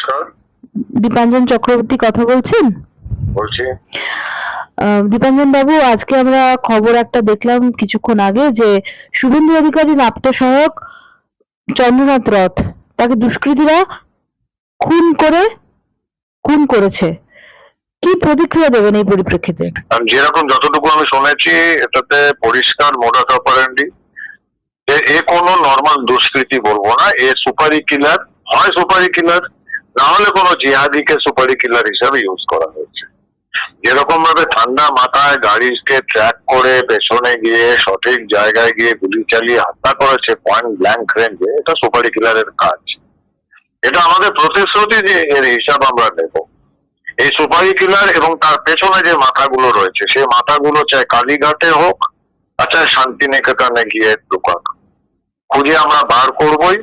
নমস্কার। দীপাঞ্জন চক্রবর্তী কথা বলছেন? বলছি। দীপাঞ্জন বাবু, আজকে আমরা খবর একটা দেখলাম কিছুক্ষণ আগে যে শুভেন্দু অধিকারীর আত্মসহায়ক চন্দ্রনাথ রথ তাকে দুষ্কৃতীরা খুন করেছে। কি প্রতিক্রিয়া দেবেন এই পরিপ্রেক্ষিতে? যেরকম যতটুকু আমি শুনেছি এটাতে পরিষ্কার মোডাস অপারেন্ডি, এ কোনো নর্মাল দুষ্কৃতী বলবো না, এ সুপারি কিলার, হয় সুপারি কিলার না হলে কোনো জিহাদিকে সুপারি কিলার হিসাবে ইউজ করা হয়েছে। যেরকম ভাবে ঠান্ডা মাথায় গাড়িকে ট্র্যাক করে পেছনে গিয়ে সঠিক জায়গায় গিয়ে গুলি চালিয়ে হত্যা করেছে পয়েন্ট ব্ল্যাঙ্ক রেঞ্জে, এটা সুপারি কিলারের কাজ। এটা আমাদের প্রতিশ্রুতি যে এর হিসাব আমরা নেব। এই সুপারি কিলার এবং তার পেছনে যে মাথাগুলো রয়েছে সেই মাথাগুলো চাই কালীঘাটে হোক আর চাই শান্তিনিকেতনে গিয়ে ঢুকাক, খুঁজে আমরা বার করবই,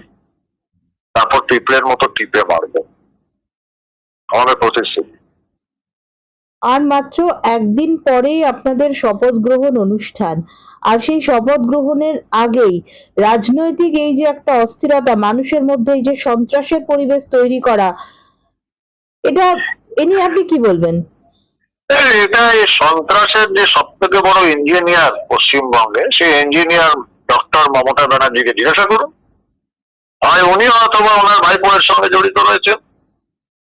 তারপর টিপলের মতো টিপে মারবো, আমাদের প্রতিশ্রুতি। আর মাত্র একদিন পরেই আপনাদের শপথ গ্রহণ অনুষ্ঠান, আর সেই শপথ গ্রহণের আগেই রাজনৈতিক এই যে একটা অস্থিরতা, মানুষের মধ্যে এই যে সন্ত্রাসের পরিবেশ তৈরি করা, এটা এ নিয়ে আপনি কি বলবেন? এটা এই সন্ত্রাসের যে সব থেকে বড় ইঞ্জিনিয়ার পশ্চিমবঙ্গে, সেই ইঞ্জিনিয়ার ডক্টর মমতা ব্যানার্জিকে জিজ্ঞাসা করুন, হয় উনি অথবা ওনার ভাইপোয়ের সঙ্গে জড়িত রয়েছেন,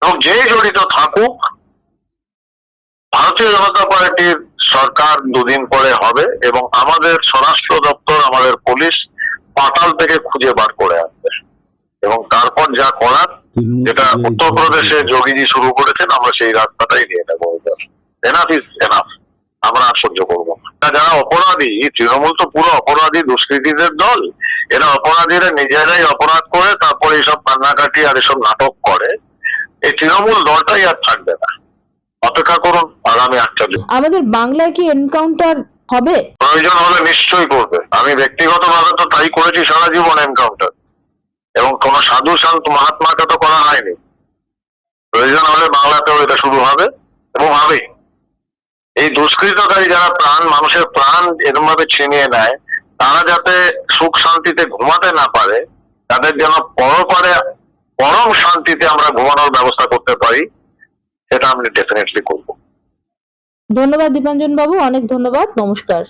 এবং যেই জড়িত থাকুক, ভারতীয় জনতা পার্টির সরকার দুদিন পরে হবে এবং আমাদের স্বরাষ্ট্র দপ্তর, আমাদের পুলিশ পাতাল থেকে খুঁজে বার করে আসবে, এবং তারপর যা করার, যেটা উত্তরপ্রদেশে যোগীজি শুরু করেছেন, আমরা সেই রাস্তাটাই নিয়ে নেবো। এনাফ ইজ এনাফ, আমরা আর সহ্য করবো না। যারা অপরাধী, তৃণমূল তো পুরো অপরাধী দুষ্কৃতীদের দল, এরা অপরাধীরা নিজেরাই অপরাধ করে তারপরে এইসব কান্নাকাটি আর এসব নাটক করে, এই তৃণমূল দলটাই আর থাকবে না। অপেক্ষা করুন আগামী 8 দিন। আমাদের বাংলায় কি এনকাউন্টার হবে? প্রয়োজন হলে নিশ্চয়ই করবে। আমি ব্যক্তিগতভাবে তো তাই করেছি সারা জীবন, এনকাউন্টার, এবং কোন সাধু সন্ত মহাত্মাকে তো করা হয়নি। প্রয়োজন হলে বাংলাতেও এটা শুরু হবে এবং হবেই। এই দুষ্কৃতকারী যারা মানুষের প্রাণ এরকম ভাবে ছিনিয়ে নেয়, তারা যাতে সুখ শান্তিতে ঘুমাতে না পারে, তাদের যেন পরপারে পরম শান্তিতে আমরা ঘুমানোর ব্যবস্থা করতে পারি, সেটা আমি ডেফিনেটলি করবো। ধন্যবাদ দীপাঞ্জন বাবু, অনেক ধন্যবাদ, নমস্কার।